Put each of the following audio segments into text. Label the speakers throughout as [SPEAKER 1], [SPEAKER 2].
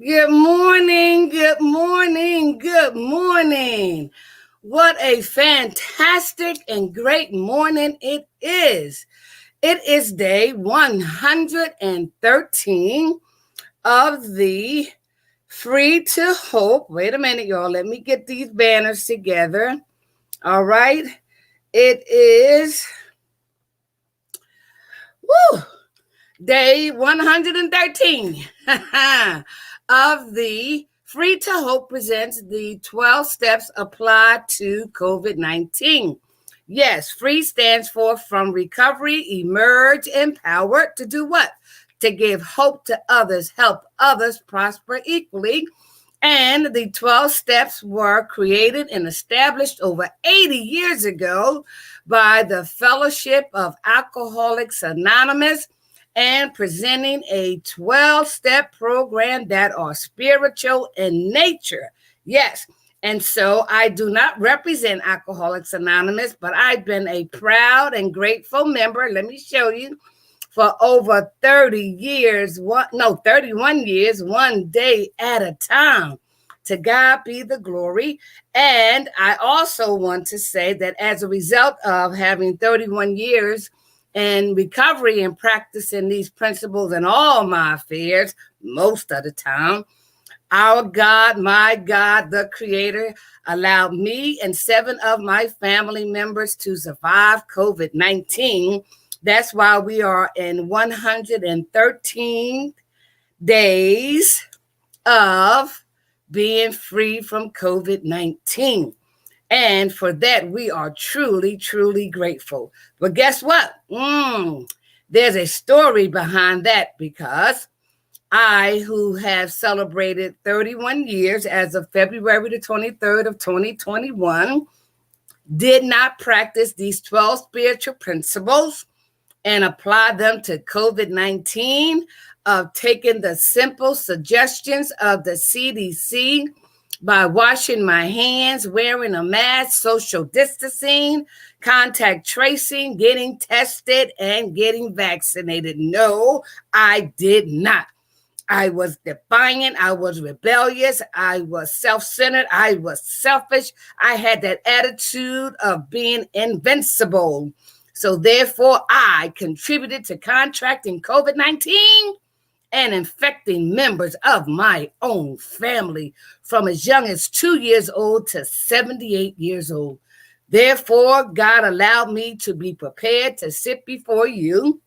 [SPEAKER 1] Good morning, good morning, good morning. What a fantastic and great morning it is. It is day 113 of the Free to Hope. Wait a minute, y'all. Let me get these banners together. All right. It is day 113 of the Free to Hope presents the 12 steps applied to COVID-19. Yes, free stands for from recovery, emerge, empowered to do what? To give hope to others, help others prosper equally. And the 12 steps were created and established over 80 years ago by the Fellowship of Alcoholics Anonymous and presenting a 12-step program that are spiritual in nature. Yes. And so I do not represent Alcoholics Anonymous, but I've been a proud and grateful member. Let me show you. For over 30 years, 31 years, one day at a time. To God be the glory. And I also want to say that as a result of having 31 years in recovery and practicing these principles in all my affairs, most of the time, our God, my God, the Creator, allowed me and 7 of my family members to survive COVID-19. That's why we are in 113 days of being free from COVID-19. And for that, we are truly, truly grateful. But guess what? There's a story behind that because I, who have celebrated 31 years as of February the 23rd of 2021, did not practice these 12 spiritual principles and apply them to COVID-19, of taking the simple suggestions of the CDC by washing my hands, wearing a mask, social distancing, contact tracing, getting tested, and getting vaccinated. No, I did not. I was defiant. I was rebellious. I was self-centered. I was selfish. I had that attitude of being invincible. So therefore, I contributed to contracting COVID-19 and infecting members of my own family from as young as 2 years old to 78 years old. Therefore, God allowed me to be prepared to sit before you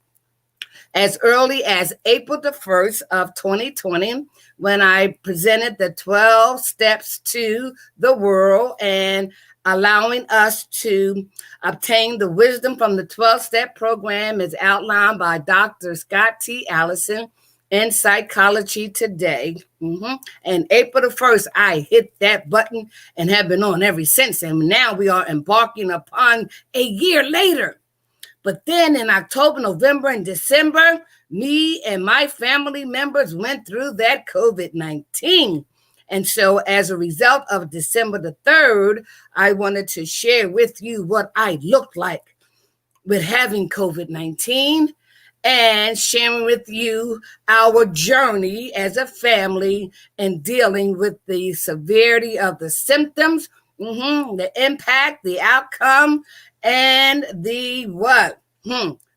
[SPEAKER 1] as early as April the 1st of 2020, when I presented the 12 steps to the world and allowing us to obtain the wisdom from the 12-step program as outlined by Dr. Scott T. Allison in Psychology Today. And April the 1st, I hit that button and have been on ever since. And now we are embarking upon a year later. But then in October, November, and December, me and my family members went through that COVID-19. And so as a result of December the 3rd, I wanted to share with you what I looked like with having COVID-19 and sharing with you our journey as a family and dealing with the severity of the symptoms, the impact, the outcome, and the what?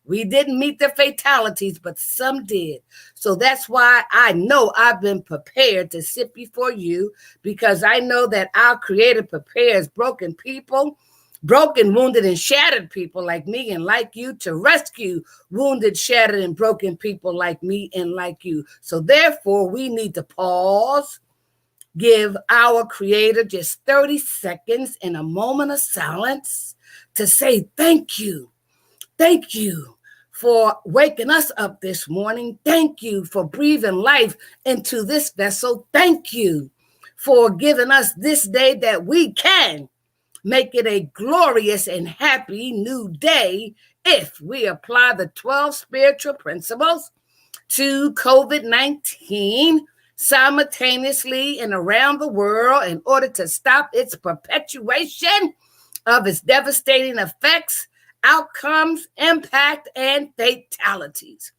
[SPEAKER 1] We didn't meet the fatalities, but some did. So that's why I know I've been prepared to sit before you, because I know that our Creator prepares broken people, broken, wounded, and shattered people like me and like you to rescue wounded, shattered, and broken people like me and like you. So therefore, we need to pause, give our Creator just 30 seconds in a moment of silence to say thank you. Thank you for waking us up this morning. Thank you for breathing life into this vessel. Thank you for giving us this day that we can make it a glorious and happy new day if we apply the 12 spiritual principles to COVID-19 simultaneously and around the world in order to stop its perpetuation of its devastating effects, outcomes, impact, and fatalities.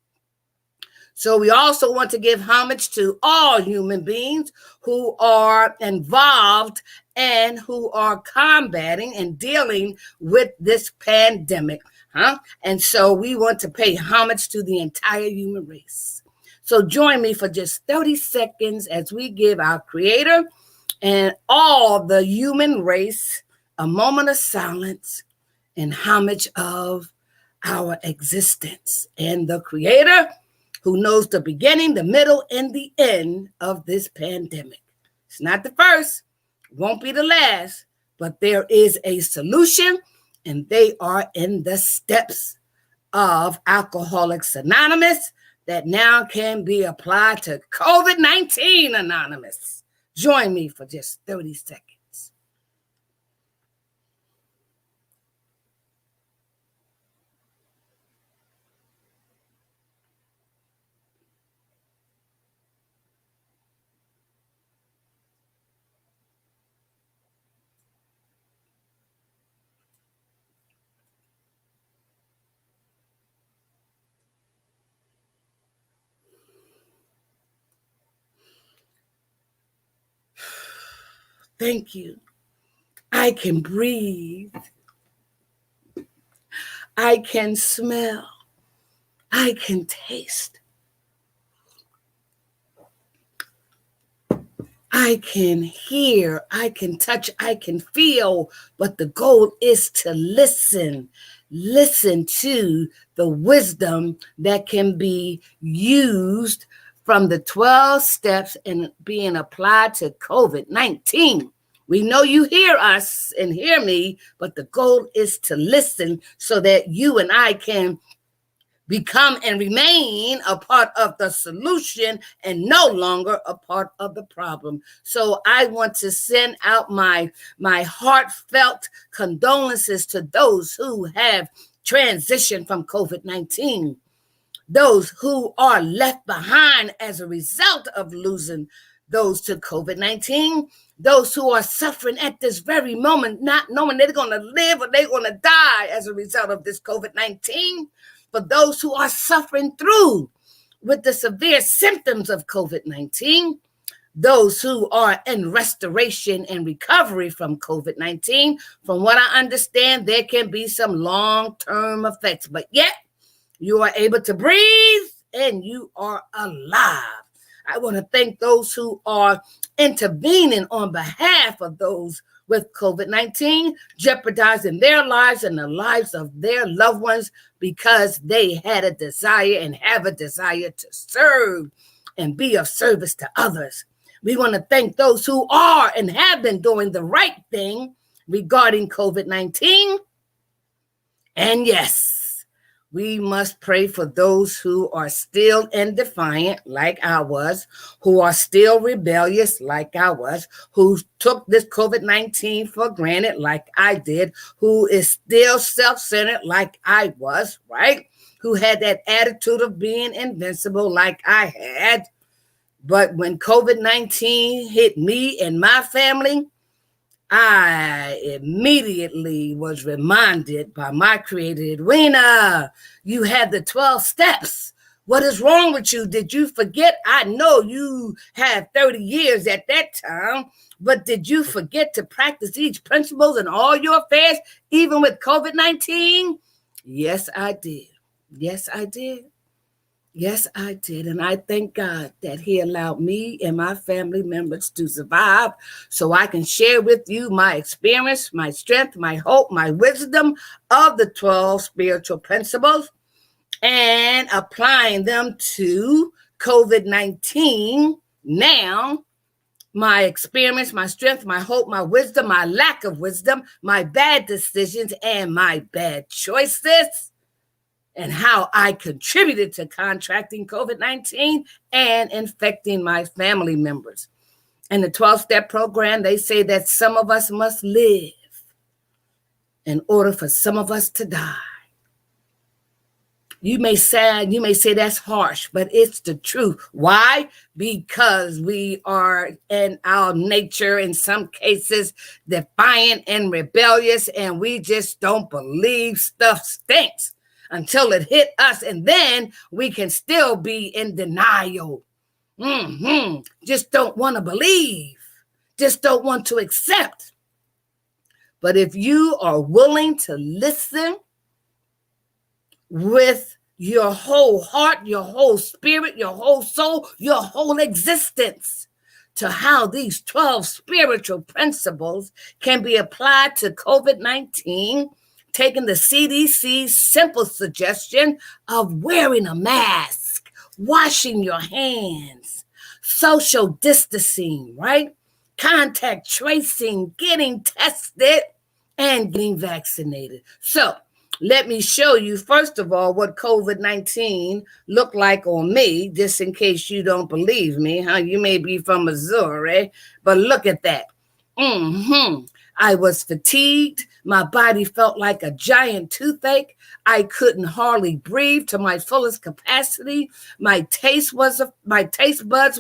[SPEAKER 1] So we also want to give homage to all human beings who are involved and who are combating and dealing with this pandemic. And so we want to pay homage to the entire human race. So join me for just 30 seconds as we give our Creator and all the human race a moment of silence in homage of our existence and the Creator who knows the beginning, the middle, and the end of this pandemic. It's not the first, won't be the last, but there is a solution, and they are in the steps of Alcoholics Anonymous that now can be applied to COVID-19 Anonymous. Join me for just 30 seconds. Thank you. I can breathe. I can smell. I can taste. I can hear. I can touch. I can feel. But the goal is to listen. Listen to the wisdom that can be used from the 12 steps and being applied to COVID-19. We know you hear us and hear me, but the goal is to listen so that you and I can become and remain a part of the solution and no longer a part of the problem. So I want to send out my heartfelt condolences to those who have transitioned from COVID-19, those who are left behind as a result of losing those to COVID-19, those who are suffering at this very moment, not knowing they're going to live or they're going to die as a result of this COVID-19, for those who are suffering through with the severe symptoms of COVID-19, those who are in restoration and recovery from COVID-19. From what I understand, there can be some long-term effects, but yet you are able to breathe and you are alive. I want to thank those who are intervening on behalf of those with COVID-19, jeopardizing their lives and the lives of their loved ones because they had a desire and have a desire to serve and be of service to others. We want to thank those who are and have been doing the right thing regarding COVID-19. And yes, we must pray for those who are still defiant, like I was, who are still rebellious, like I was, who took this COVID-19 for granted, like I did, who is still self-centered, like I was, right? Who had that attitude of being invincible, like I had. But when COVID-19 hit me and my family, I immediately was reminded by my creator, Edwina, you had the 12 steps. What is wrong with you? Did you forget? I know you had 30 years at that time, but did you forget to practice each principles in all your affairs, even with COVID-19? Yes, I did. Yes, I did. Yes, I did. And I thank God that he allowed me and my family members to survive so I can share with you my experience, my strength, my hope, my wisdom of the 12 spiritual principles and applying them to COVID-19 now. My experience, my strength, my hope, my wisdom, my lack of wisdom, my bad decisions, and my bad choices, and how I contributed to contracting COVID-19 and infecting my family members. In the 12-step program, they say that some of us must live in order for some of us to die. You may say that's harsh, but it's the truth. Why? Because we are in our nature, in some cases, defiant and rebellious, and we just don't believe stuff stinks. until it hit us, and then we can still be in denial. Just don't want to believe. Just don't want to accept. But if you are willing to listen with your whole heart, your whole spirit, your whole soul, your whole existence to how these 12 spiritual principles can be applied to COVID-19, taking the CDC's simple suggestion of wearing a mask, washing your hands, social distancing, right? Contact tracing, getting tested, and getting vaccinated. So let me show you, first of all, what COVID-19 looked like on me, just in case you don't believe me. You may be from Missouri, but look at that. I was fatigued. My body felt like a giant toothache. I couldn't hardly breathe to my fullest capacity. My taste buds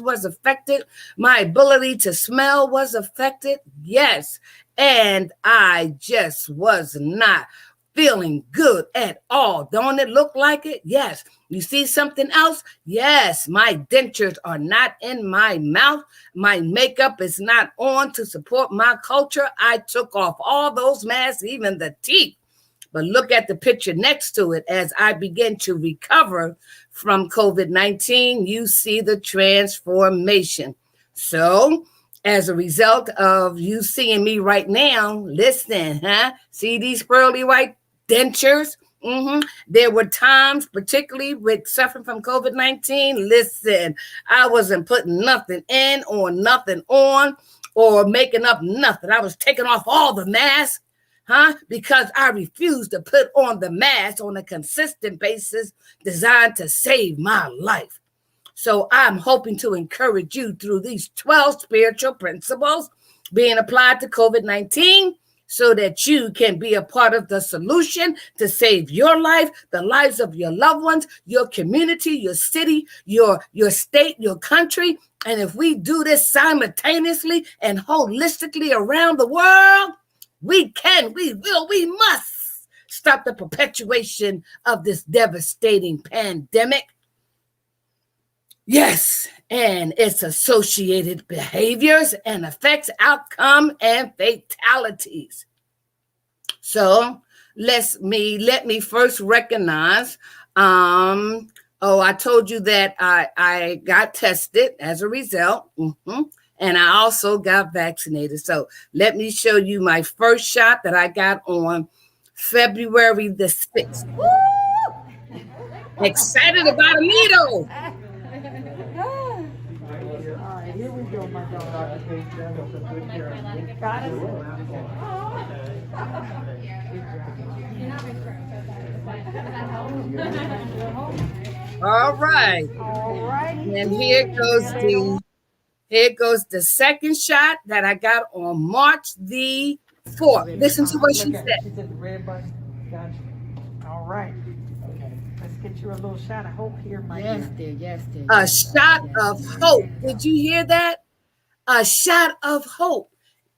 [SPEAKER 1] was affected. My ability to smell was affected. Yes. And I just was not feeling good at all. Don't it look like it? Yes. You see something else? Yes. My dentures are not in my mouth. My makeup is not on to support my culture. I took off all those masks, even the teeth. But look at the picture next to it. As I begin to recover from COVID-19, you see the transformation. So as a result of you seeing me right now, listen, see these pearly white dentures? There were times, particularly with suffering from COVID-19, listen, I wasn't putting nothing in or nothing on or making up nothing. I was taking off all the masks, because I refused to put on the mask on a consistent basis designed to save my life. So I'm hoping to encourage you through these 12 spiritual principles being applied to COVID-19 so that you can be a part of the solution to save your life, the lives of your loved ones, your community, your city, your state, your country. And if we do this simultaneously and holistically around the world, we can, we will, we must stop the perpetuation of this devastating pandemic. Yes, and its associated behaviors and effects, outcome, and fatalities. So let me first recognize. I told you that I got tested as a result, and I also got vaccinated. So let me show you my first shot that I got on February the 6th. Excited about a needle.
[SPEAKER 2] Here we go, my daughter. Got it?
[SPEAKER 1] All right. And here goes the second shot that I got on March the 4th. Listen to what she said.
[SPEAKER 2] She said the red button. Gotcha. All right. Let's get you a little shot of hope here, my dear.
[SPEAKER 1] Yes, dear. A shot of hope. Did you hear that? A shot of hope.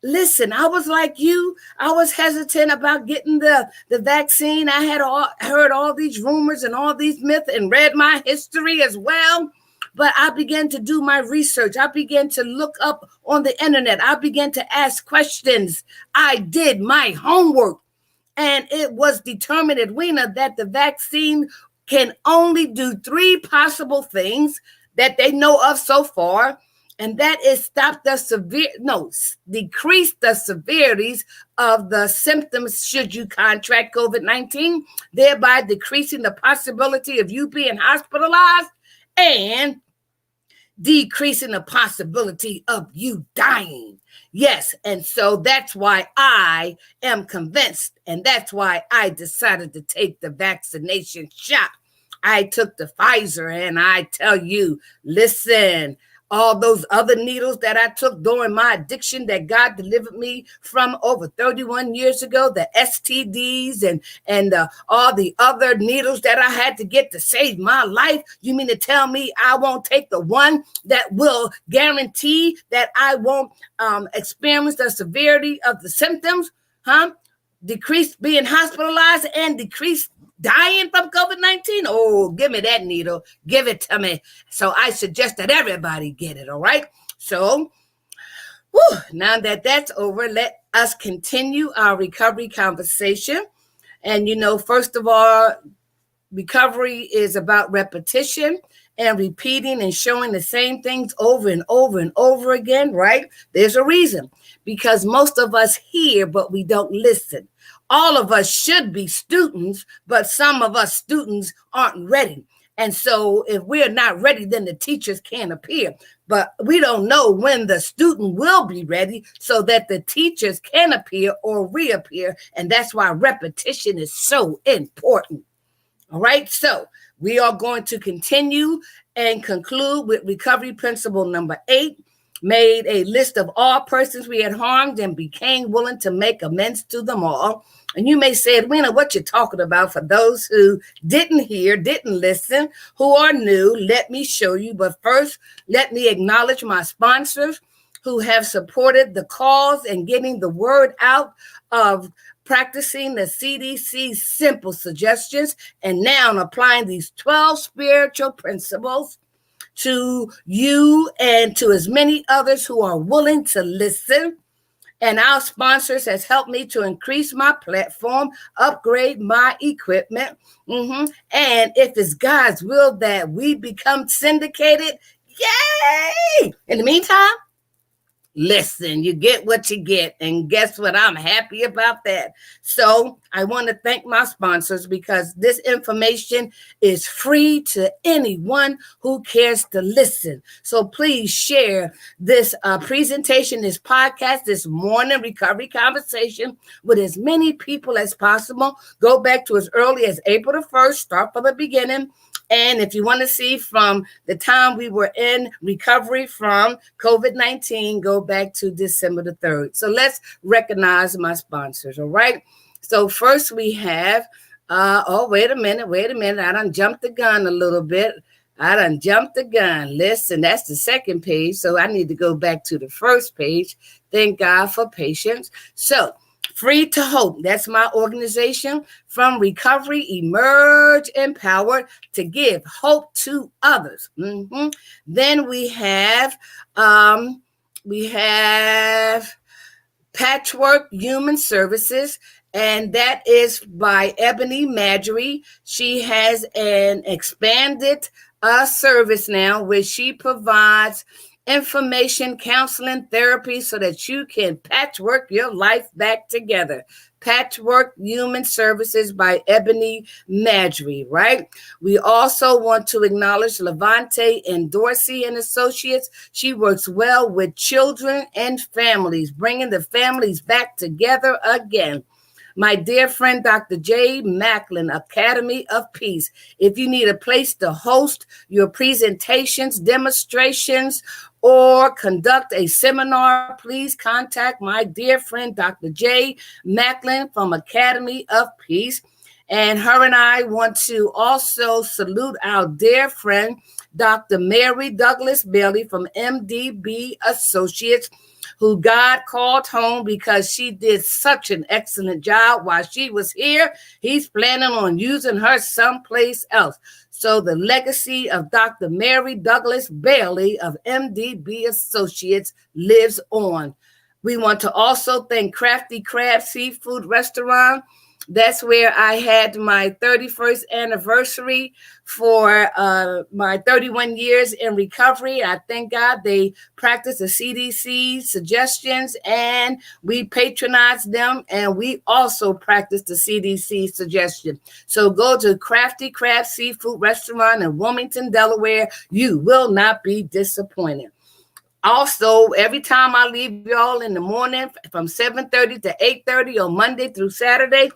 [SPEAKER 1] Listen, I was like you. I was hesitant about getting the vaccine. I had heard all these rumors and all these myths and read my history as well. But I began to do my research. I began to look up on the internet. I began to ask questions. I did my homework. And it was determined, Edwina, that the vaccine can only do 3 possible things that they know of so far. And that is decrease the severities of the symptoms should you contract COVID-19, thereby decreasing the possibility of you being hospitalized and decreasing the possibility of you dying. Yes, and so that's why I am convinced, and that's why I decided to take the vaccination shot. I took the Pfizer, and I tell you, listen, all those other needles that I took during my addiction that God delivered me from over 31 years ago, the STDs and all the other needles that I had to get to save my life. You mean to tell me I won't take the one that will guarantee that I won't experience the severity of the symptoms, decrease being hospitalized and decrease dying from COVID-19? Oh, give me that needle. Give it to me. So I suggest that everybody get it, all right? So, now that that's over, let us continue our recovery conversation. And, first of all, recovery is about repetition and repeating and showing the same things over and over and over again, right? There's a reason, because most of us hear, but we don't listen. All of us should be students, but some of us students aren't ready. And so if we're not ready, then the teachers can't appear. But we don't know when the student will be ready so that the teachers can appear or reappear. And that's why repetition is so important. All right, so we are going to continue and conclude with recovery principle number 8. Made a list of all persons we had harmed and became willing to make amends to them all. And you may say, Edwina, what you're talking about? For those who didn't hear, didn't listen, who are new, let me show you. But first, let me acknowledge my sponsors who have supported the cause and getting the word out of practicing the CDC's simple suggestions and now applying these 12 spiritual principles to you and to as many others who are willing to listen. And our sponsors has helped me to increase my platform, upgrade my equipment. And if it's God's will that we become syndicated, yay! In the meantime, listen, you get what you get. And guess what? I'm happy about that. So I want to thank my sponsors because this information is free to anyone who cares to listen. So please share this presentation, this podcast, this morning recovery conversation with as many people as possible. Go back to as early as April the 1st, start from the beginning. And if you want to see from the time we were in recovery from COVID-19, go back to December the 3rd. So let's recognize my sponsors, all right? So first we have, wait a minute. I done jumped the gun a little bit. Listen, that's the second page. So I need to go back to the first page. Thank God for patience. So Free to Hope, that's my organization. From recovery, emerge empowered to give hope to others. Then we have Patchwork Human Services, and that is by Ebony Marjorie. She has an expanded service now where she provides information, counseling, therapy so that you can patchwork your life back together. Patchwork Human Services by Ebony Marjorie, right? We also want to acknowledge Levante and Dorsey and Associates. She works well with children and families, bringing the families back together again. My dear friend, Dr. J. Macklin, Academy of Peace. If you need a place to host your presentations, demonstrations, or conduct a seminar, please contact my dear friend, Dr. J. Macklin from Academy of Peace. And her and I want to also salute our dear friend, Dr. Mary Douglas Bailey from MDB Associates, who God called home because she did such an excellent job while she was here. He's planning on using her someplace else. So the legacy of Dr. Mary Douglas Bailey of MDB Associates lives on. We want to also thank Crafty Crab Seafood Restaurant. That's where I had my 31st anniversary for my 31 years in recovery. I thank God they practice the CDC suggestions and we patronize them, and we also practice the CDC suggestion. So go to Crafty Crab Seafood Restaurant in Wilmington, Delaware. You will not be disappointed. Also, every time I leave y'all in the morning from 7:30 to 8:30 on Monday through Saturday,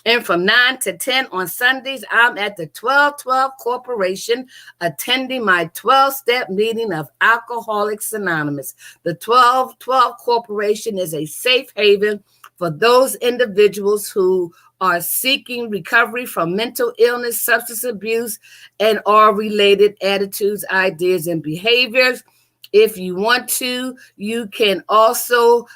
[SPEAKER 1] and from 9 to 10 on Sundays, I'm at the 1212 Corporation attending my 12-step meeting of Alcoholics Anonymous. The 1212 Corporation is a safe haven for those individuals who are seeking recovery from mental illness, substance abuse, and all related attitudes, ideas, and behaviors. If you want to, you can also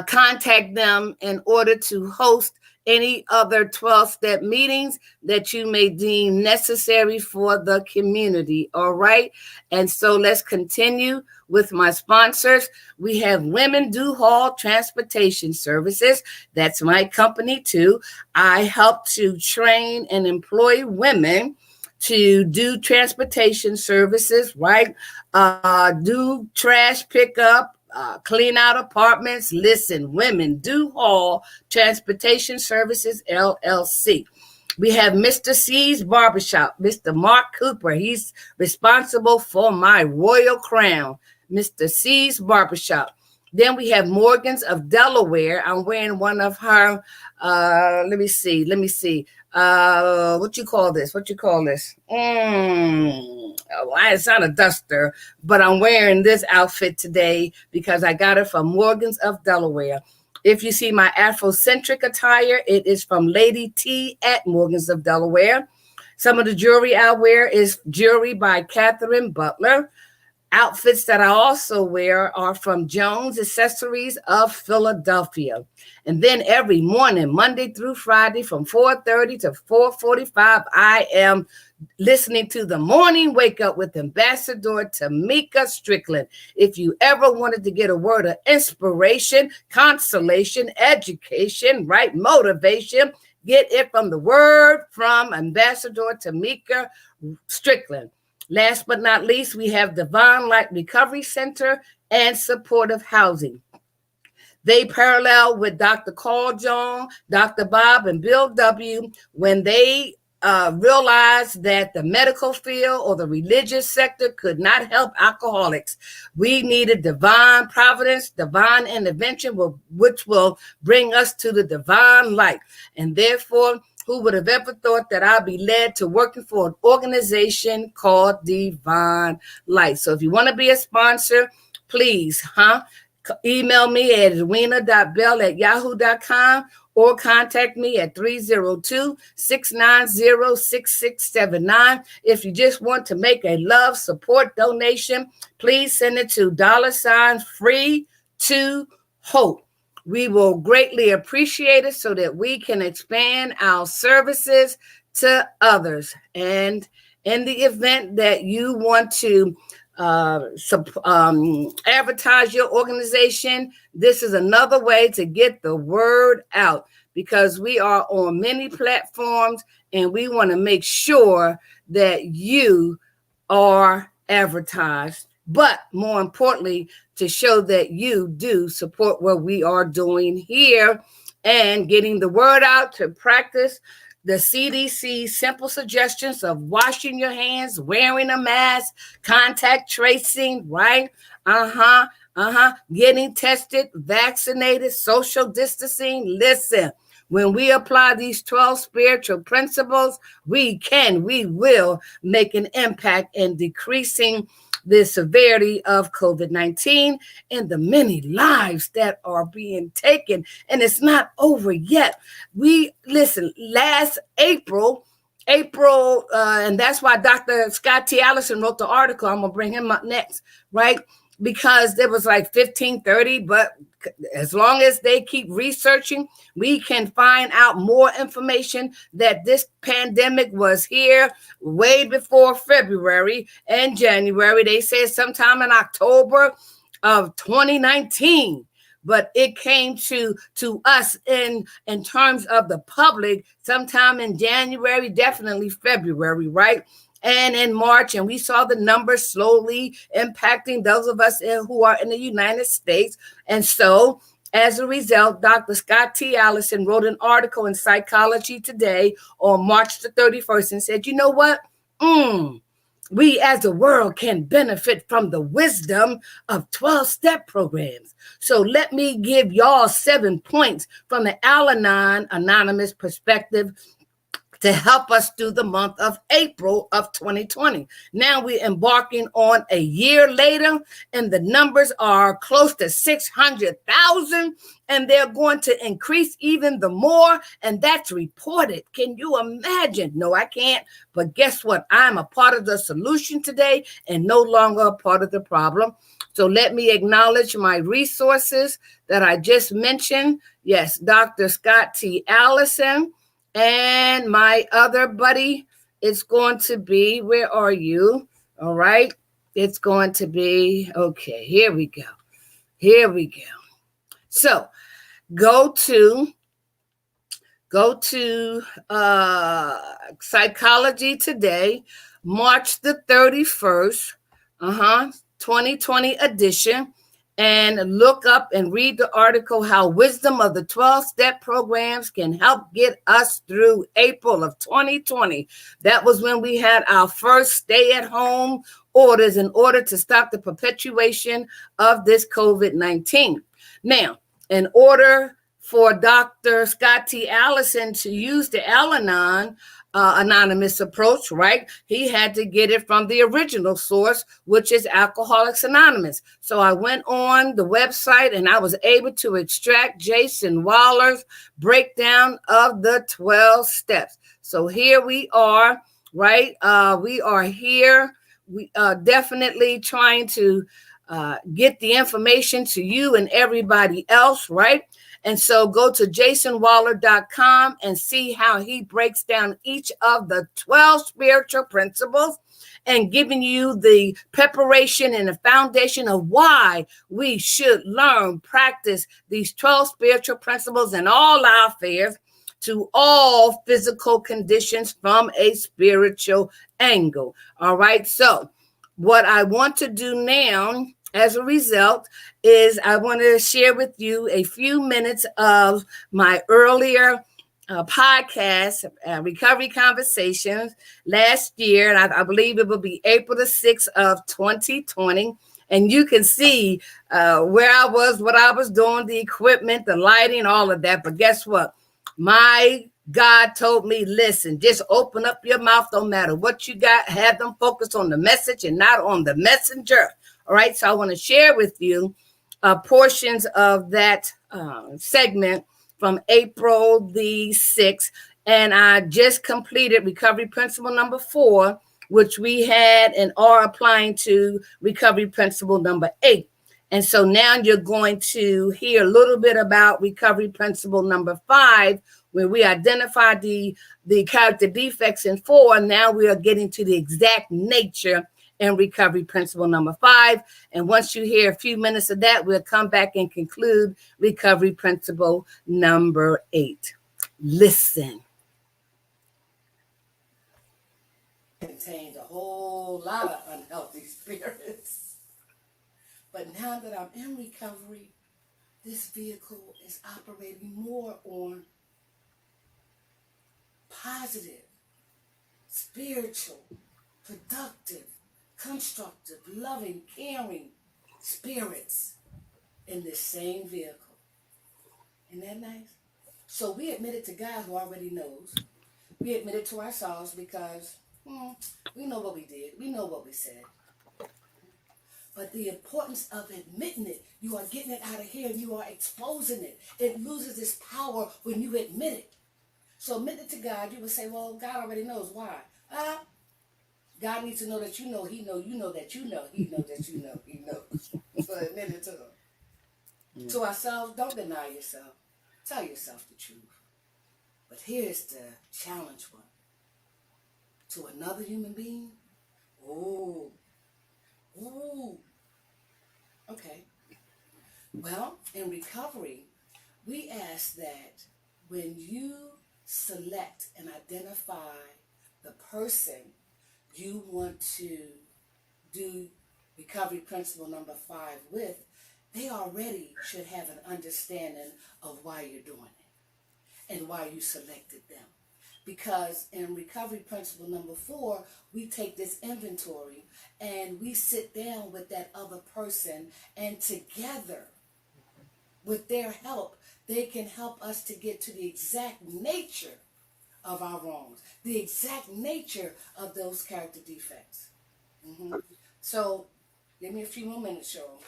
[SPEAKER 1] contact them in order to host any other 12-step meetings that you may deem necessary for the community. All right. And so let's continue with my sponsors. We have Women Do Haul Transportation Services. That's my company too. I help to train and employ women to do transportation services, right? Do trash pickup, clean out apartments. Listen, Women Do Haul Transportation Services, LLC. We have Mr. C's Barbershop, Mr. Mark Cooper. He's responsible for my royal crown, Mr. C's Barbershop. Then we have Morgan's of Delaware. I'm wearing one of her, let me see. What you call this? It's not a duster, but I'm wearing this outfit today because I got it from Morgan's of Delaware. If you see my Afrocentric attire, it is from Lady T at Morgan's of Delaware. Some of the jewelry I wear is jewelry by Catherine Butler. Outfits that I also wear are from Jones Accessories of Philadelphia. And then every morning, Monday through Friday, from 4:30 to 4:45, I am listening to the Morning Wake Up with Ambassador Tamika Strickland. If you ever wanted to get a word of inspiration, consolation, education, right, motivation, get it from the word from Ambassador Tamika Strickland. Last but not least, we have Divine Light Recovery Center and Supportive Housing. They parallel with Dr. Carl John, Dr. Bob, and Bill W. when they realized that the medical field or the religious sector could not help alcoholics. We needed divine providence, divine intervention, which will bring us to the divine light. And therefore, who would have ever thought that I'll be led to working for an organization called Divine Light? So if you want to be a sponsor, please, email me at edwina.bell@yahoo.com or contact me at 302-690-6679. If you just want to make a love support donation, please send it to $free to Hope. We will greatly appreciate it so that we can expand our services to others. And in the event that you want to advertise your organization, this is another way to get the word out, because we are on many platforms and we want to make sure that you are advertised, but more importantly, to show that you do support what we are doing here and getting the word out to practice the CDC simple suggestions of washing your hands, wearing a mask, contact tracing, right? Getting tested, vaccinated, social distancing. Listen, when we apply these 12 spiritual principles, we will make an impact in decreasing the severity of COVID-19 and the many lives that are being taken. And it's not over yet. Last April, and that's why Dr. Scott T. Allison wrote the article. I'm going to bring him up next, right? Because there was like 15, 30, but as long as they keep researching, we can find out more information that this pandemic was here way before February and January. They said sometime in October of 2019, but it came to us in terms of the public sometime in January, definitely February, right? And in March, and we saw the numbers slowly impacting those of us who are in the United States. And so, as a result, Dr. Scott T. Allison wrote an article in Psychology Today on March the 31st and said, you know what? We as a world can benefit from the wisdom of 12-step programs. So let me give y'all 7 points from the Al-Anon Anonymous perspective to help us through the month of April of 2020. Now we're embarking on a year later, and the numbers are close to 600,000, and they're going to increase even the more, and that's reported. Can you imagine? No, I can't. But guess what? I'm a part of the solution today and no longer a part of the problem. So let me acknowledge my resources that I just mentioned. Yes, Dr. Scott T. Allison. And my other buddy, it's going to be, where are you? All right. It's going to be, okay, here we go. Here we go. So go to Psychology Today, March the 31st, 2020 edition, and look up and read the article, How Wisdom of the 12-Step Programs Can Help Get Us Through April of 2020. That was when we had our first stay-at-home orders in order to stop the perpetuation of this COVID-19. Now, in order for Dr. Scott T. Allison to use the Al-Anon anonymous approach, right? He had to get it from the original source, which is Alcoholics Anonymous. So I went on the website and I was able to extract Jason Waller's breakdown of the 12 steps. So here we are, right? We are here. We are definitely trying to get the information to you and everybody else, right? And so go to jasonwaller.com and see how he breaks down each of the 12 spiritual principles and giving you the preparation and the foundation of why we should learn, practice these 12 spiritual principles in all our affairs to all physical conditions from a spiritual angle. All right. So what I want to do now, as a result, is I want to share with you a few minutes of my earlier podcast, Recovery Conversations, last year. And I believe it will be April the 6th of 2020. And you can see where I was, what I was doing, the equipment, the lighting, all of that. But guess what? My God told me, listen, just open up your mouth, no matter what you got. Have them focus on the message and not on the messenger. All right, so I want to share with you portions of that segment from April the 6th. And I just completed Recovery Principle number 4, which we had and are applying to Recovery Principle number 8. And so now you're going to hear a little bit about Recovery Principle number 5, where we identified the character defects in 4. Now we are getting to the exact nature in Recovery Principle number 5. And once you hear a few minutes of that, we'll come back and conclude Recovery Principle number 8. Listen. Contains a whole lot of unhealthy spirits. But now that I'm in recovery, this vehicle is operating more on positive, spiritual, productive, constructive, loving, caring spirits in this same vehicle. Isn't that nice? So we admit it to God, who already knows. We admit it to ourselves because we know what we did. We know what we said. But the importance of admitting it, you are getting it out of here and you are exposing it. It loses its power when you admit it. So admit it to God. You would say, well, God already knows. Why? God needs to know that you know, he know, you know that you know, he knows that you know, he knows. So admit it to him. To ourselves, don't deny yourself. Tell yourself the truth. But here's the challenge one. To another human being? Ooh. Okay. Well, in recovery, we ask that when you select and identify the person you want to do Recovery Principle number 5 with, they already should have an understanding of why you're doing it and why you selected them. Because in Recovery Principle number 4, we take this inventory and we sit down with that other person, and together, with their help, they can help us to get to the exact nature of our wrongs, the exact nature of those character defects. So, give me a few more minutes, Cheryl.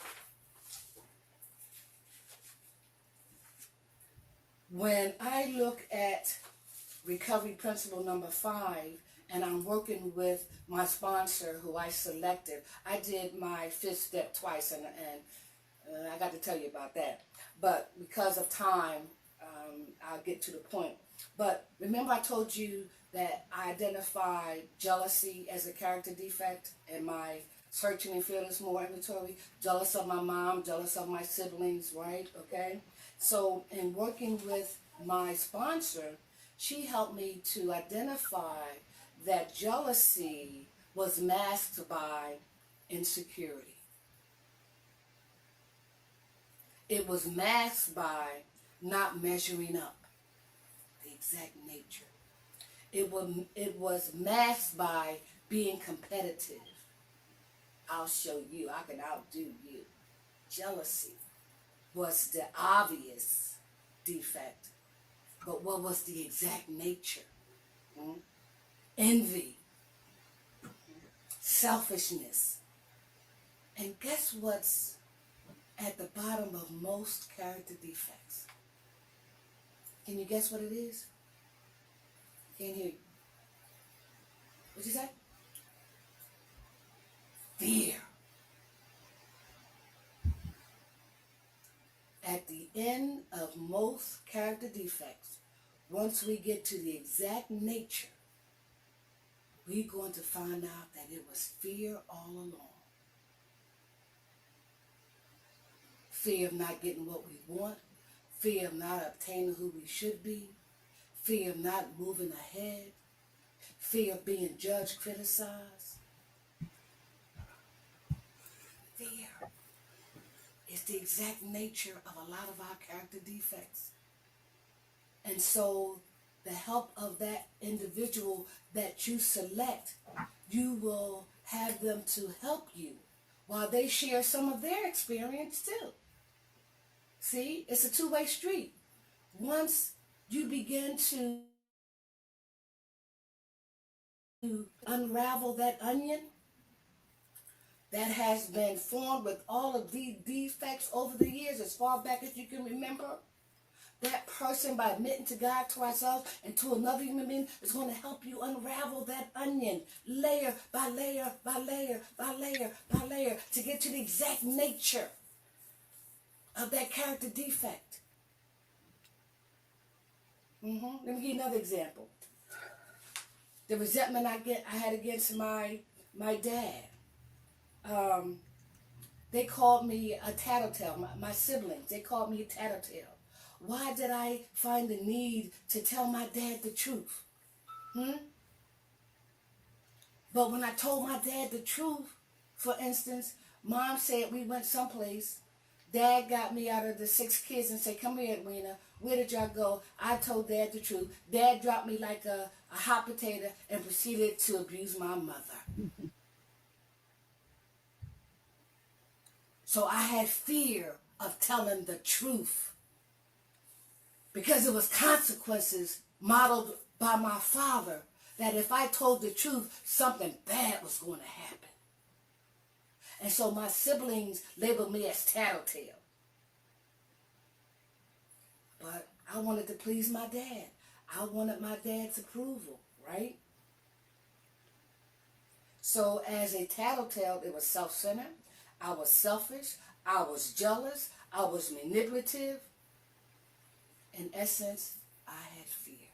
[SPEAKER 1] When I look at recovery principle number 5, and I'm working with my sponsor who I selected, I did my 5th step twice, and I got to tell you about that. But because of time, I'll get to the point. But remember I told you that I identified jealousy as a character defect in my searching and fearless more inventory. Jealous of my mom, jealous of my siblings, right? Okay? So in working with my sponsor, she helped me to identify that jealousy was masked by insecurity. It was masked by not measuring up, the exact nature. It was masked by being competitive. I'll show you, I can outdo you. Jealousy was the obvious defect, but what was the exact nature? Envy, selfishness. And guess what's at the bottom of most character defects? Can you guess what it is? Can't hear you. What'd you say? Fear. At the end of most character defects, once we get to the exact nature, we're going to find out that it was fear all along. Fear of not getting what we want, fear of not obtaining who we should be, fear of not moving ahead, fear of being judged, criticized. Fear is the exact nature of a lot of our character defects. And so the help of that individual that you select, you will have them to help you while they share some of their experience too. See, it's a two-way street. Once you begin to unravel that onion that has been formed with all of these defects over the years, as far back as you can remember, that person, by admitting to God, to ourselves, and to another human being, is going to help you unravel that onion layer by layer by layer by layer by layer to get to the exact nature of that character defect. Let me give you another example. The resentment I had against my dad. They called me a tattletale. My siblings, they called me a tattletale. Why did I find the need to tell my dad the truth? But when I told my dad the truth, for instance, Mom said we went someplace. Dad got me out of the 6 kids and said, "Come here, Edwina. Where did y'all go?" I told Dad the truth. Dad dropped me like a hot potato and proceeded to abuse my mother. So I had fear of telling the truth because it was consequences modeled by my father that if I told the truth, something bad was going to happen. And so my siblings labeled me as tattletale. But I wanted to please my dad. I wanted my dad's approval, right? So as a tattletale, it was self-centered. I was selfish. I was jealous. I was manipulative. In essence, I had fear.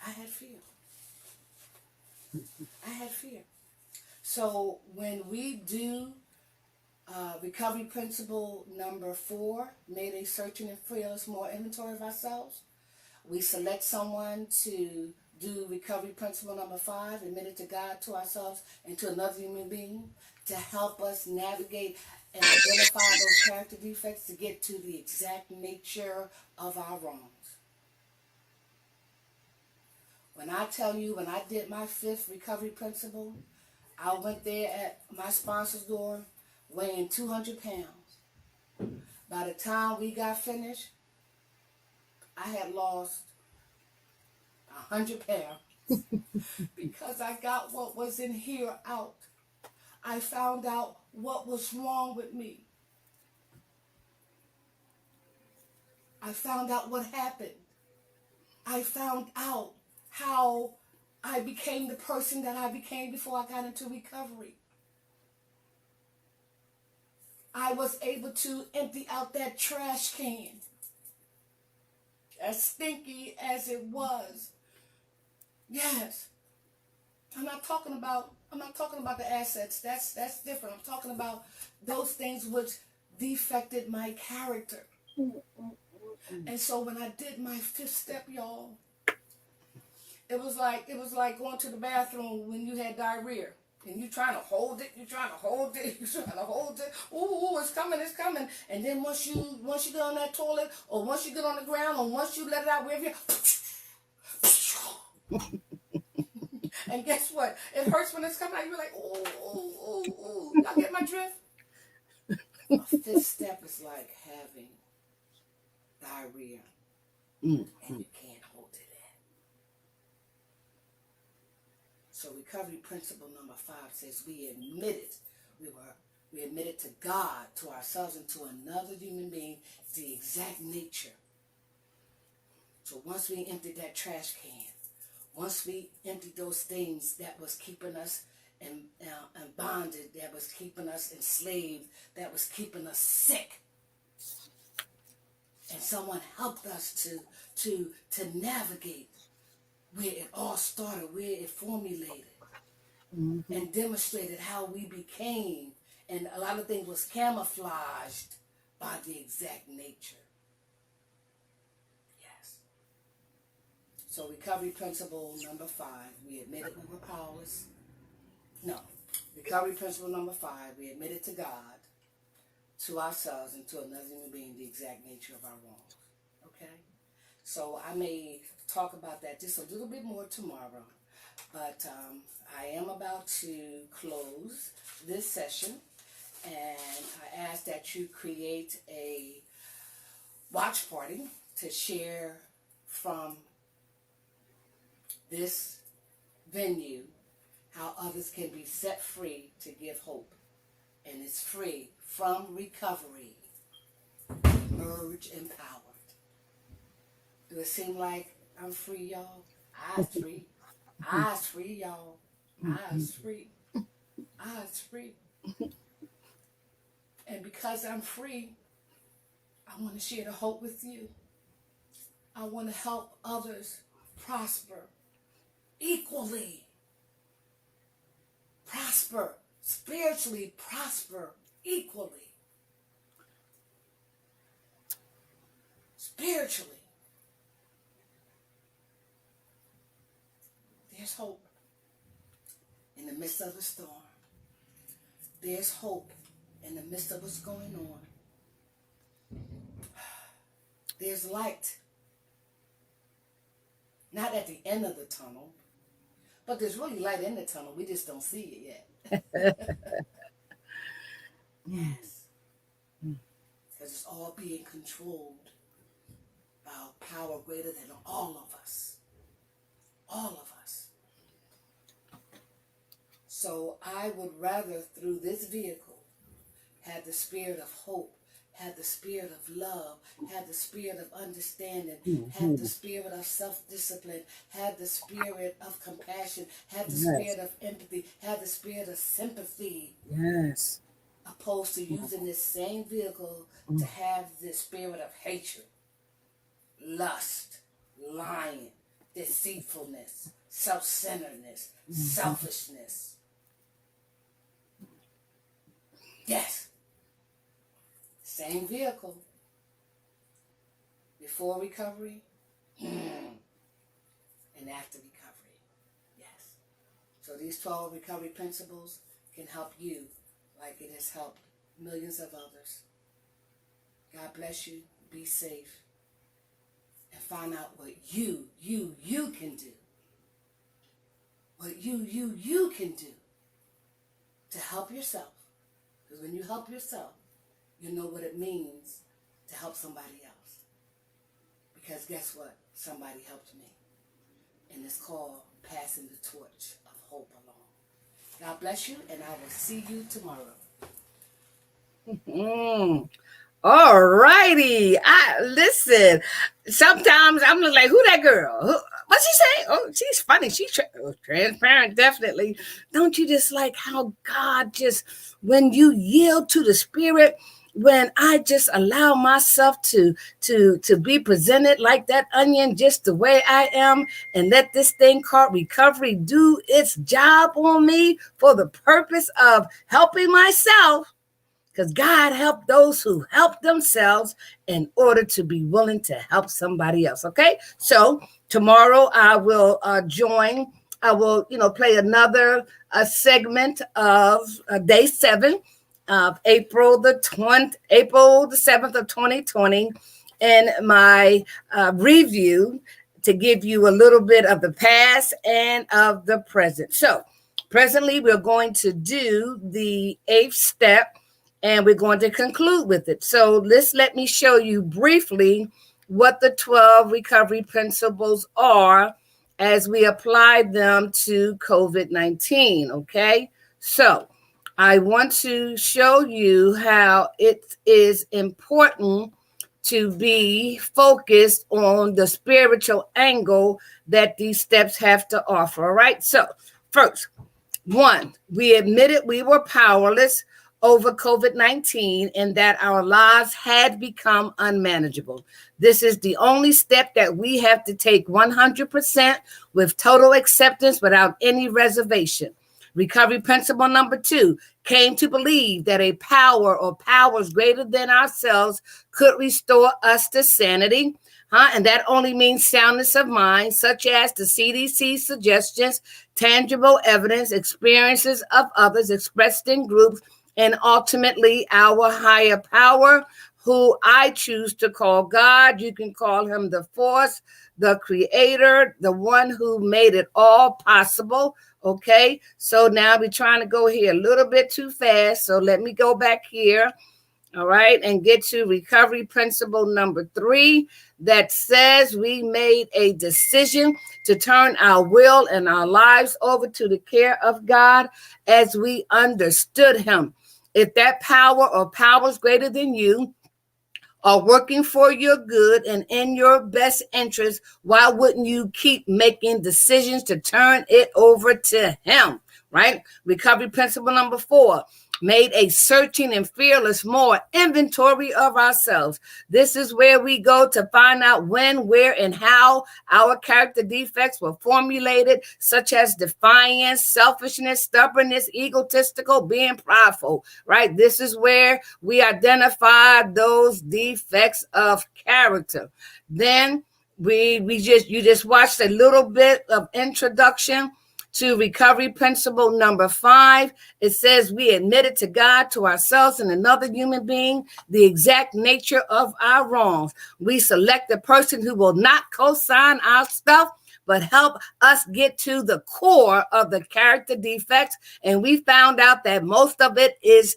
[SPEAKER 1] I had fear. I had fear. So when we do recovery principle number 4, made a searching and fearless more inventory of ourselves, we select someone to do recovery principle number 5, admitted to God, to ourselves, and to another human being to help us navigate and identify those character defects to get to the exact nature of our wrongs. When I tell you, when I did my 5th recovery principle, I went there at my sponsor's door weighing 200 pounds. By the time we got finished, I had lost 100 pounds because I got what was in here out. I found out what was wrong with me. I found out what happened. I found out how I became the person that I became before I got into recovery. I was able to empty out that trash can. As stinky as it was. Yes. I'm not talking about the assets. That's different. I'm talking about those things which defected my character. And so when I did my 5th step, y'all, it was like going to the bathroom when you had diarrhea. And you trying to hold it, you're trying to hold it. Ooh, it's coming. And then once you get on that toilet, or once you get on the ground, or once you let it out, wherever you, and guess what? It hurts when it's coming out. You're like, ooh. Y'all get my drift? A 5th step is like having diarrhea, and you can't hold it in. So recovery principle number 5 says we admitted to God, to ourselves, and to another human being the exact nature. So once we emptied that trash can, once we emptied those things that was keeping us and bonded, that was keeping us enslaved, that was keeping us sick, and someone helped us to navigate where it all started, where it formulated, and demonstrated how we became, and a lot of things was camouflaged by the exact nature. Yes. So recovery principle number 5, we admitted we were powerless. No. Recovery principle number 5, we admitted to God, to ourselves, and to another human being the exact nature of our wrongs. Okay? So I may talk about that just a little bit more tomorrow. But I am about to close this session, and I ask that you create a watch party to share from this venue how others can be set free to give hope. And it's free from recovery. Emerge empowered. Do it seem like I'm free, y'all? I's free. I's free, y'all. I's free. I's free. And because I'm free, I want to share the hope with you. I want to help others prosper equally. Prosper. Spiritually prosper equally. Spiritually. There's hope in the midst of the storm. There's hope in the midst of what's going on. There's light. Not at the end of the tunnel, but there's really light in the tunnel. We just don't see it yet. Yes. Because it's all being controlled by a power greater than all of us. All of us. So I would rather, through this vehicle, have the spirit of hope, have the spirit of love, have the spirit of understanding, have the spirit of self-discipline, have the spirit of compassion, have the spirit of empathy, have the spirit of sympathy.
[SPEAKER 3] Yes.
[SPEAKER 1] Opposed to using this same vehicle to have the spirit of hatred, lust, lying, deceitfulness, self-centeredness, selfishness. Yes. Same vehicle. Before recovery and after recovery. Yes. So these 12 recovery principles can help you like it has helped millions of others. God bless you. Be safe. And find out what you can do. What you can do to help yourself. Because when you help yourself, you know what it means to help somebody else. Because guess what? Somebody helped me. And it's called Passing the Torch of Hope Along. God bless you, and I will see you tomorrow. All righty. Listen. Sometimes I'm just like, who that girl? What's she say? Oh, she's funny. She's transparent, definitely. Don't you just like how God just, when you yield to the Spirit, when I just allow myself to be presented like that onion, just the way I am, and let this thing called recovery do its job on me for the purpose of helping myself. Because God helped those who help themselves in order to be willing to help somebody else. Okay. So tomorrow I will I will, play another segment of day 7 of April the 7th of 2020, and my review to give you a little bit of the past and of the present. So presently we're going to do the 8th step, and we're going to conclude with it. So let me show you briefly what the 12 recovery principles are as we apply them to COVID-19, okay? So I want to show you how it is important to be focused on the spiritual angle that these steps have to offer, all right? So first, 1, we admitted we were powerless over COVID-19 and that our lives had become unmanageable. This is the only step that we have to take 100% with total acceptance without any reservation. Recovery principle number 2, came to believe that a power or powers greater than ourselves could restore us to sanity. And that only means soundness of mind, such as the CDC suggestions, tangible evidence, experiences of others expressed in groups, and ultimately our higher power, who I choose to call God. You can call him the force, the creator, the one who made it all possible. Okay, so now we're trying to go here a little bit too fast. So let me go back here. All right, and get to recovery principle number 3 that says we made a decision to turn our will and our lives over to the care of God as we understood him. If that power or powers greater than you are working for your good and in your best interest, why wouldn't you keep making decisions to turn it over to him, right? Recovery principle number 4, made a searching and fearless more inventory of ourselves. This is where we go to find out when, where, and how our character defects were formulated, such as defiance, selfishness, stubbornness, egotistical, being prideful, right? This is where we identify those defects of character. Then you just watched a little bit of introduction to recovery principle number 5. It says we admitted to God, to ourselves, and another human being the exact nature of our wrongs. We select a person who will not co-sign our stuff, but help us get to the core of the character defects. And we found out that most of it is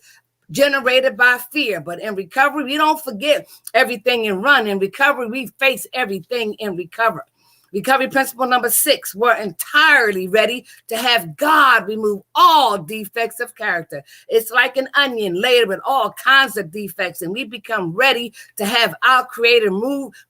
[SPEAKER 1] generated by fear. But in recovery, we don't forget everything and run. In recovery, we face everything and recover. Recovery principle number 6, we're entirely ready to have God remove all defects of character. It's like an onion layered with all kinds of defects, and we become ready to have our Creator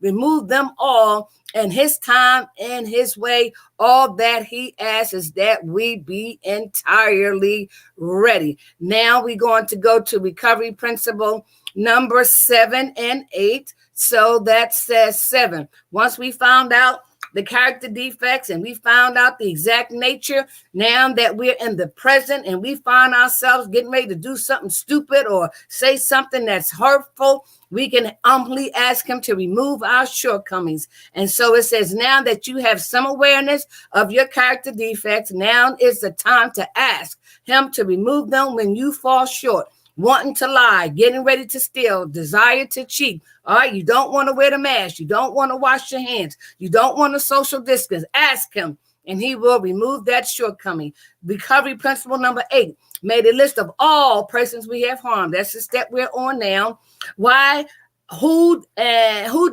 [SPEAKER 1] remove them all in his time and his way. All that he asks is that we be entirely ready. Now we're going to go to recovery principle number 7 and 8. So that says 7. Once we found out the character defects and we found out the exact nature, now that we're in the present and we find ourselves getting ready to do something stupid or say something that's hurtful, we can humbly ask him to remove our shortcomings. And so it says, now that you have some awareness of your character defects, now is the time to ask him to remove them when you fall short. Wanting to lie, getting ready to steal, desire to cheat. All right, you don't want to wear the mask. You don't want to wash your hands. You don't want to social distance. Ask him, and he will remove that shortcoming. Recovery principle number 8, made a list of all persons we have harmed. That's the step we're on now. Why who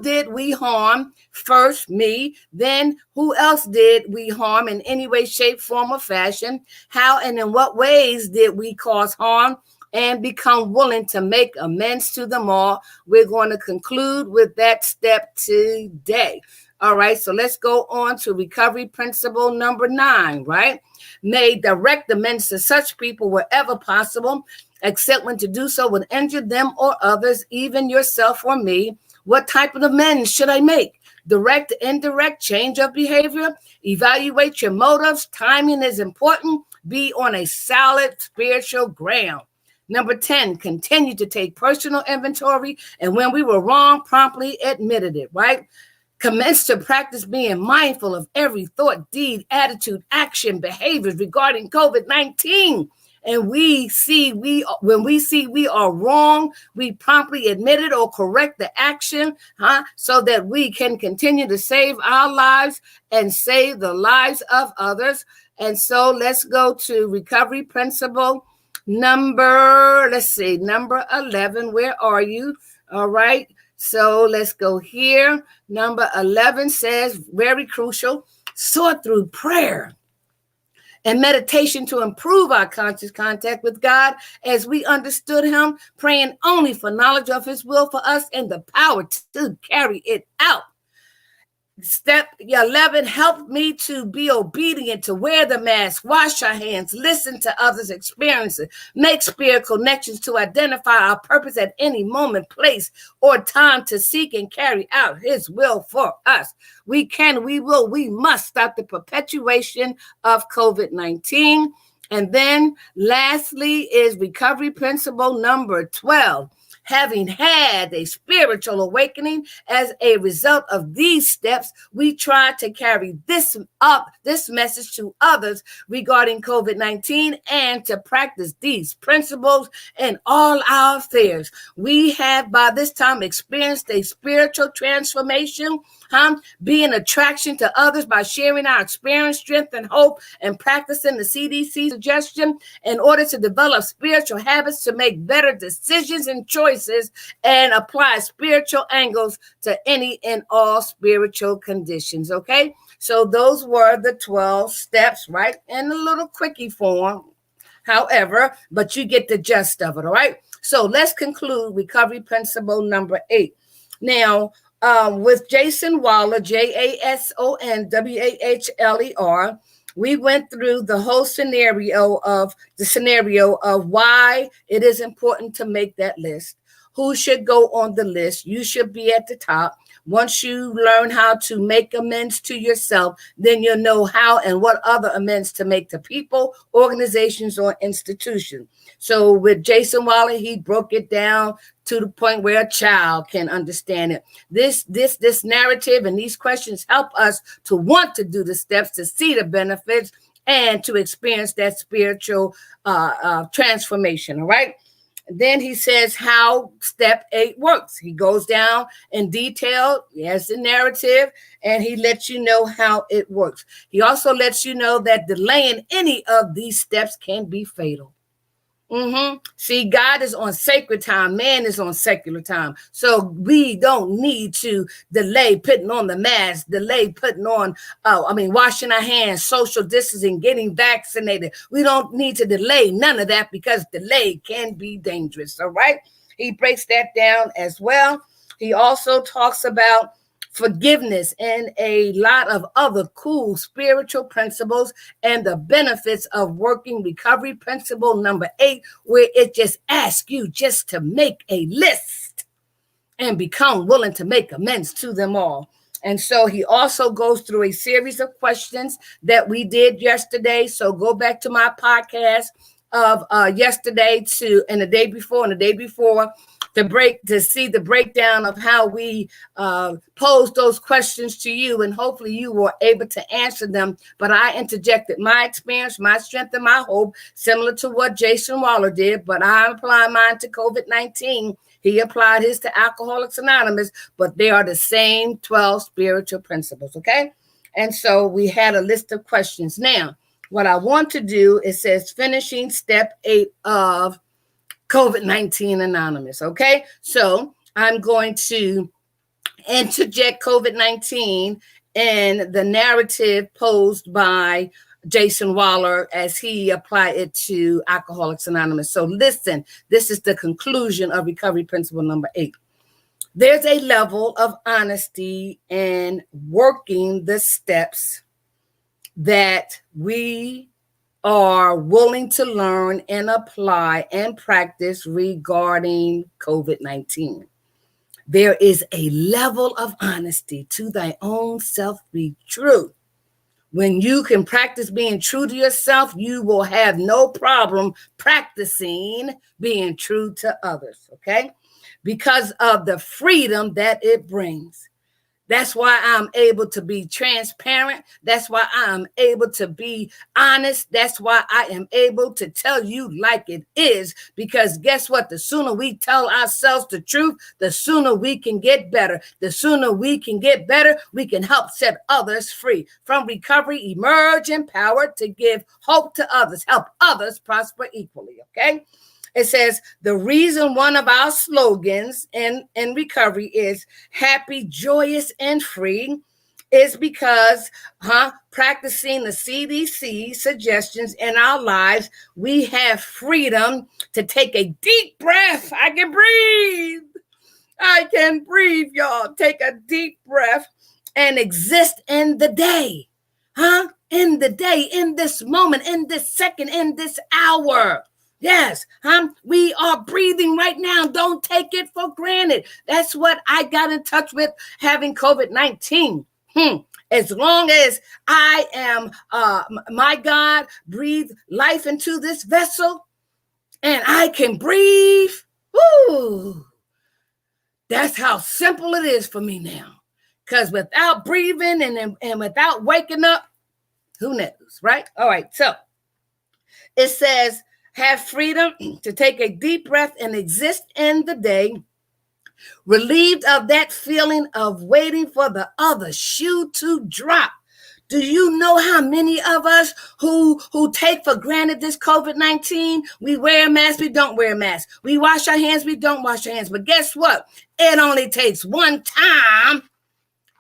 [SPEAKER 1] did we harm? First, me. Then, who else did we harm in any way, shape, form, or fashion? How and in what ways did we cause harm? And become willing to make amends to them all. We're going to conclude with that step today. All right, so let's go on to recovery principle number 9, right? May direct amends to such people wherever possible, except when to do so would injure them or others, even yourself or me. What type of amends should I make? Direct, indirect, change of behavior. Evaluate your motives. Timing is important. Be on a solid spiritual ground. Number 10, continue to take personal inventory, and when we were wrong, promptly admitted it, right? Commence to practice being mindful of every thought, deed, attitude, action, behaviors regarding COVID-19. And when we see we are wrong, we promptly admit it or correct the action, so that we can continue to save our lives and save the lives of others. And so let's go to recovery principle number 11. Where are you? All right. So let's go here. Number 11 says, very crucial, sort through prayer and meditation to improve our conscious contact with God as we understood him, praying only for knowledge of his will for us and the power to carry it out. Step 11, help me to be obedient, to wear the mask, wash our hands, listen to others' experiences, make spiritual connections to identify our purpose at any moment, place, or time to seek and carry out his will for us. We must stop the perpetuation of COVID-19. And then lastly is recovery principle number 12. Having had a spiritual awakening as a result of these steps, we try to carry this message to others regarding COVID-19 and to practice these principles in all our affairs. We have by this time experienced a spiritual transformation, being attraction to others by sharing our experience, strength, and hope, and practicing the CDC suggestion in order to develop spiritual habits to make better decisions and choices and apply spiritual angles to any and all spiritual conditions. Okay, so those were the 12 steps, right? In a little quickie form, however, but you get the gist of it. All right, so let's conclude recovery principle number 8. Now, with Jason Waller, JASONWAHLER, we went through the whole scenario of why it is important to make that list. Who should go on the list? You should be at the top. Once you learn how to make amends to yourself, then you'll know how and what other amends to make to people, organizations, or institutions. So with Jason Waller, he broke it down to the point where a child can understand it. This narrative and these questions help us to want to do the steps, to see the benefits, and to experience that spiritual transformation. All right. Then he says how step 8 works. He goes down in detail. He has the narrative, and he lets you know how it works. He also lets you know that delaying any of these steps can be fatal. See, God is on sacred time. Man is on secular time. So we don't need to delay putting on the mask, delay putting on, washing our hands, social distancing, getting vaccinated. We don't need to delay none of that because delay can be dangerous. All right. He breaks that down as well. He also talks about forgiveness and a lot of other cool spiritual principles and the benefits of working recovery principle number 8, where it just asks you just to make a list and become willing to make amends to them all. And so he also goes through a series of questions that we did yesterday. So go back to my podcast of yesterday and the day before to see the breakdown of how we posed those questions to you, and hopefully you were able to answer them. But I interjected my experience, my strength, and my hope, similar to what Jason Waller did, but I applied mine to COVID-19. He applied his to Alcoholics Anonymous, but they are the same 12 spiritual principles, okay? And so we had a list of questions. Now, what I want to do, it says finishing step 8 of COVID-19 Anonymous. Okay, so I'm going to interject COVID-19 in the narrative posed by Jason Waller as he applied it to Alcoholics Anonymous. So listen, this is the conclusion of recovery principle number 8. There's a level of honesty in working the steps that we are willing to learn and apply and practice regarding COVID-19. There is a level of honesty to thy own self. Be true. When you can practice being true to yourself, you will have no problem practicing being true to others, okay? Because of the freedom that it brings. That's why I'm able to be transparent. That's why I'm able to be honest. That's why I am able to tell you like it is. Because guess what? The sooner we tell ourselves the truth, the sooner we can get better. The sooner we can get better, we can help set others free. From recovery, emerge empowered to give hope to others, help others prosper equally, okay? It says the reason one of our slogans in recovery is happy, joyous, and free is because practicing the CDC suggestions in our lives, we have freedom to take a deep breath. I can breathe. I can breathe, y'all. Take a deep breath and exist in the day. In the day, in this moment, in this second, in this hour. Yes, we are breathing right now. Don't take it for granted. That's what I got in touch with having COVID-19. As long as I am, my God, breathe life into this vessel and I can breathe, whoo, that's how simple it is for me now. Because without breathing and without waking up, who knows, right? All right, so it says, have freedom to take a deep breath and exist in the day, relieved of that feeling of waiting for the other shoe to drop. Do you know how many of us who take for granted this COVID-19? We wear a mask, we don't wear a mask. We wash our hands, we don't wash our hands. But guess what? It only takes one time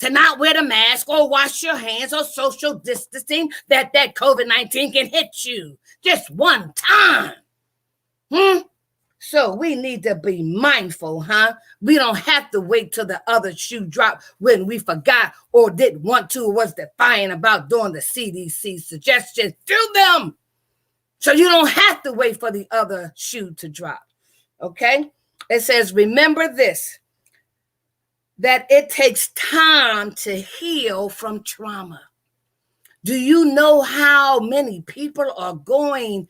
[SPEAKER 1] to not wear the mask or wash your hands or social distancing that COVID-19 can hit you. Just one time. So we need to be mindful, We don't have to wait till the other shoe drop when we forgot or didn't want to or was defiant about doing the CDC suggestions. Do them. So you don't have to wait for the other shoe to drop. Okay? It says, remember this, that it takes time to heal from trauma. Do you know how many people are going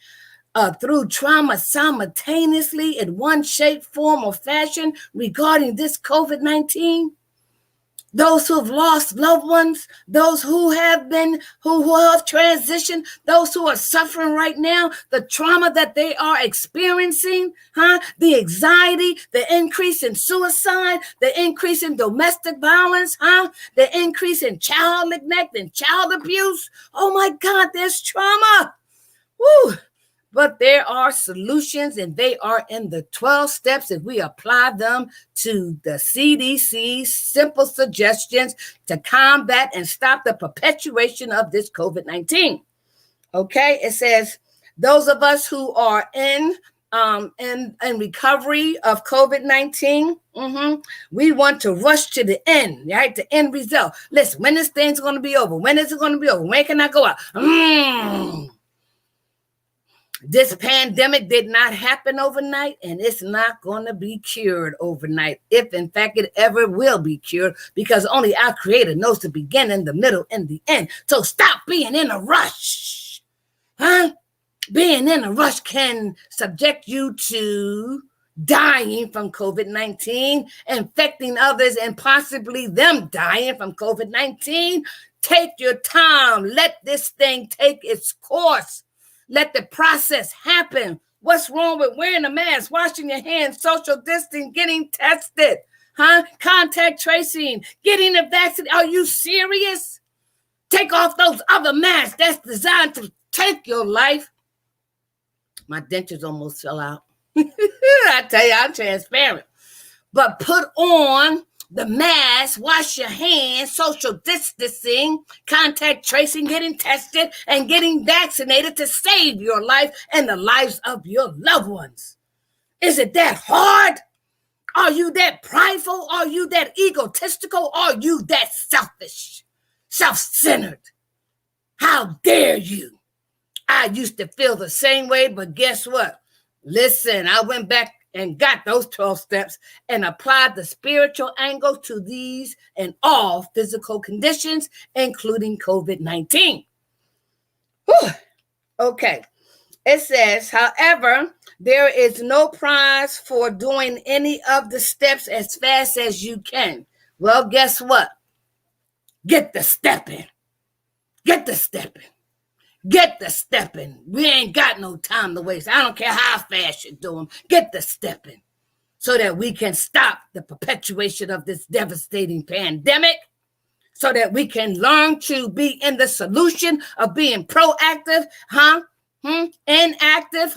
[SPEAKER 1] through trauma simultaneously in one shape, form, or fashion regarding this COVID-19? Those who have lost loved ones, those who have transitioned, those who are suffering right now, the trauma that they are experiencing, the anxiety, the increase in suicide, the increase in domestic violence, the increase in child neglect and child abuse. Oh my God, there's trauma. Woo! But there are solutions, and they are in the 12 steps if we apply them to the CDC simple suggestions to combat and stop the perpetuation of this COVID-19. Okay, it says those of us who are in recovery of COVID-19, we want to rush to the end, right? The end result. Listen, when this thing's going to be over? When is it going to be over? When can I go out? This pandemic did not happen overnight, and it's not going to be cured overnight, if in fact it ever will be cured, because only our Creator knows the beginning, the middle, and the end. So stop being in a rush. Being in a rush can subject you to dying from COVID-19, infecting others, and possibly them dying from COVID-19. Take your time. Let this thing take its course. Let the process happen. What's wrong with wearing a mask, washing your hands, social distancing, getting tested, contact tracing, getting the vaccine? Are you serious? Take off those other masks that's designed to take your life. My dentures almost fell out. I tell you, I'm transparent. but put on the mask, wash your hands, social distancing, contact tracing, getting tested, and getting vaccinated to save your life and the lives of your loved ones. Is it that hard? Are you that prideful? Are you that egotistical? Are you that selfish, self-centered? How dare you? I used to feel the same way, but guess what? Listen, I went back and got those 12 steps and applied the spiritual angle to these and all physical conditions, including COVID-19. Whew. Okay. It says, however, there is no prize for doing any of the steps as fast as you can. Well, guess what? Get the stepping. Get the stepping. Get the stepping. We ain't got no time to waste. I don't care how fast you do them. Get the stepping so that we can stop the perpetuation of this devastating pandemic, so that we can learn to be in the solution of being proactive, inactive,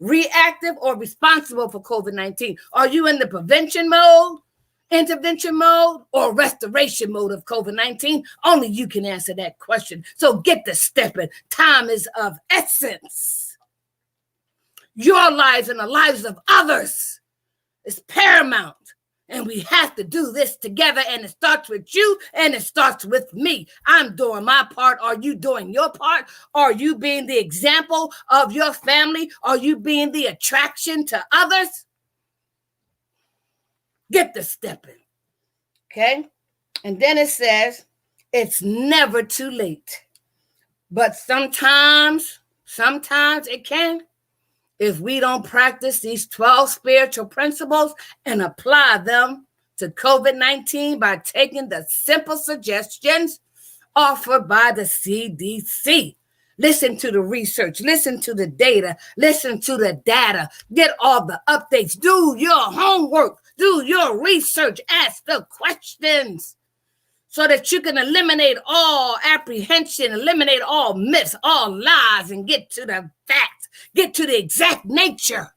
[SPEAKER 1] reactive, or responsible for COVID-19. Are you in the prevention mode, intervention mode, or restoration mode of COVID-19? Only you can answer that question. So get the stepping. Time is of essence. Your lives and the lives of others is paramount. And we have to do this together. And it starts with you and it starts with me. I'm doing my part. Are you doing your part? Are you being the example of your family? Are you being the attraction to others? Get the stepping. Okay? And then it says, it's never too late. But sometimes it can. If we don't practice these 12 spiritual principles and apply them to COVID-19 by taking the simple suggestions offered by the CDC. Listen to the research, listen to the data, listen to the data, get all the updates, do your homework, do your research, ask the questions so that you can eliminate all apprehension, eliminate all myths, all lies, and get to the facts, get to the exact nature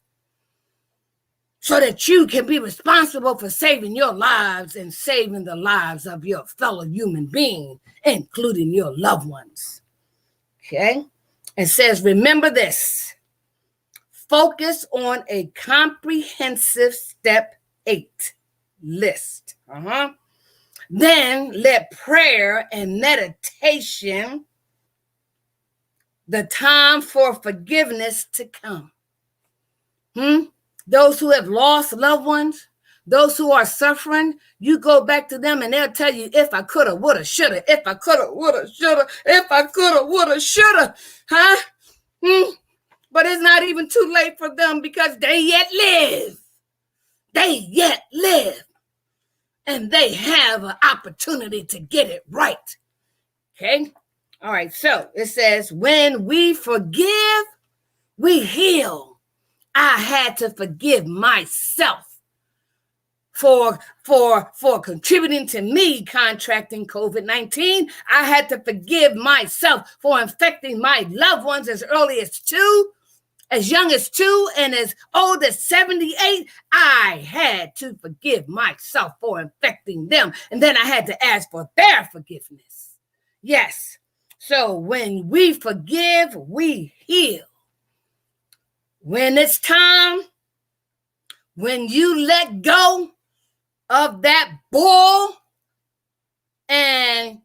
[SPEAKER 1] so that you can be responsible for saving your lives and saving the lives of your fellow human being, including your loved ones. Okay? It says, remember this. Focus on a comprehensive step 8 list. Then let prayer and meditation, the time for forgiveness to come. Those who have lost loved ones, those who are suffering, you go back to them and they'll tell you, if I coulda, woulda, shoulda, if I coulda, woulda, shoulda, if I coulda, woulda, shoulda, But it's not even too late for them because they yet live. They yet live. And they have an opportunity to get it right. Okay? All right, so it says, when we forgive, we heal. I had to forgive myself for contributing to me contracting COVID-19. I had to forgive myself for infecting my loved ones as early as 2, as young as 2, and as old as 78. I had to forgive myself for infecting them. And then I had to ask for their forgiveness. Yes. So when we forgive, we heal. When it's time, when you let go of that bull and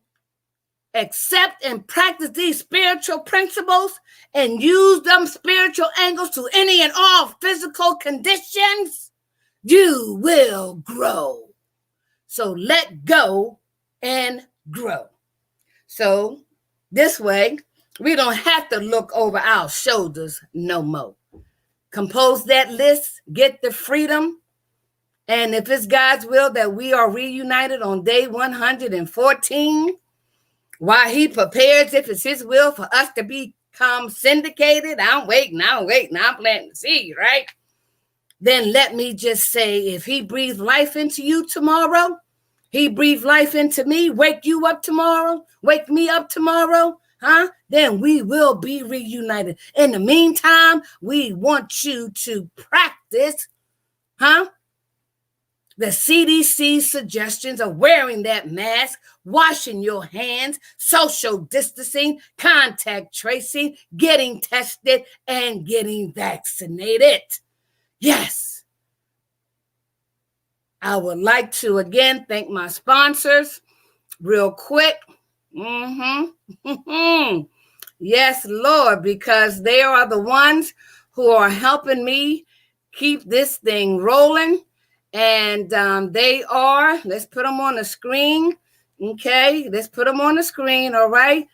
[SPEAKER 1] accept and practice these spiritual principles and use them spiritual angles to any and all physical conditions, you will grow. So let go and grow. So this way, we don't have to look over our shoulders no more. Compose that list, get the freedom, and if it's God's will that we are reunited on day 114, while he prepares, if it's his will for us to become syndicated, I'm waiting, I'm planting the seed, right? Then let me just say, if he breathed life into you tomorrow, he breathed life into me, wake you up tomorrow, wake me up tomorrow, then we will be reunited. In the meantime, we want you to practice, The CDC suggestions of wearing that mask, washing your hands, social distancing, contact tracing, getting tested, and getting vaccinated. Yes. I would like to again thank my sponsors real quick. Yes, Lord, because they are the ones who are helping me keep this thing rolling. And they are, let's put them on the screen. Okay, let's put them on the screen. All right.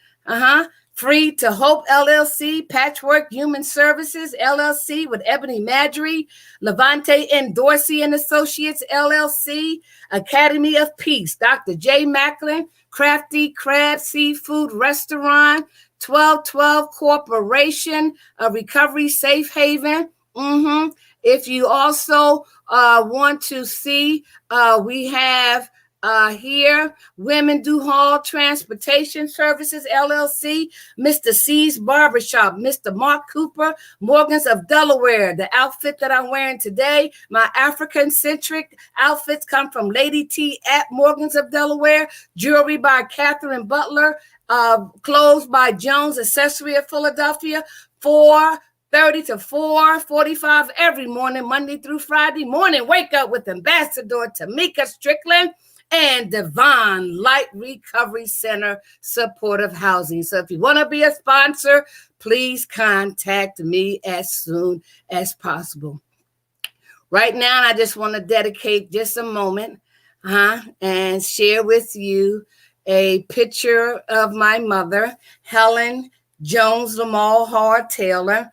[SPEAKER 1] Free to Hope LLC, Patchwork Human Services LLC with Ebony Madry, Levante and Dorsey and Associates LLC, Academy of Peace, Dr. J. Macklin, Crafty Crab Seafood Restaurant, 1212 Corporation, a Recovery Safe Haven. If you also want to see, we have here, Women Do Haul Transportation Services, LLC, Mr. C's Barbershop, Mr. Mark Cooper, Morgans of Delaware. The outfit that I'm wearing today, my African-centric outfits come from Lady T at Morgans of Delaware, jewelry by Catherine Butler, clothes by Jones Accessory of Philadelphia, 4:30 to 4:45 every morning, Monday through Friday morning. Wake up with Ambassador Tamika Strickland and Divine Light Recovery Center Supportive Housing. So if you want to be a sponsor, please contact me as soon as possible. Right now, I just want to dedicate just a moment and share with you a picture of my mother, Helen Jones Lamal Hard Taylor.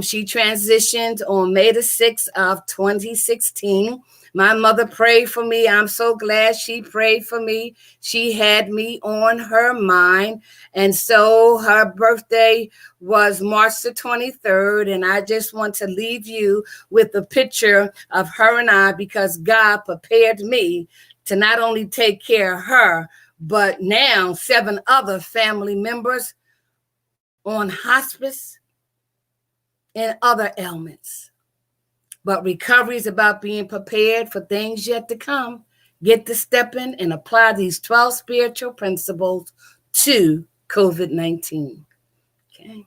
[SPEAKER 1] She transitioned on May the 6th of 2016. My mother prayed for me. I'm so glad she prayed for me. She had me on her mind. And so her birthday was March the 23rd. And I just want to leave you with a picture of her and I, because God prepared me to not only take care of her, but now 7 other family members on hospice and other ailments. But recovery is about being prepared for things yet to come. Get to step in and apply these 12 spiritual principles to COVID-19. Okay.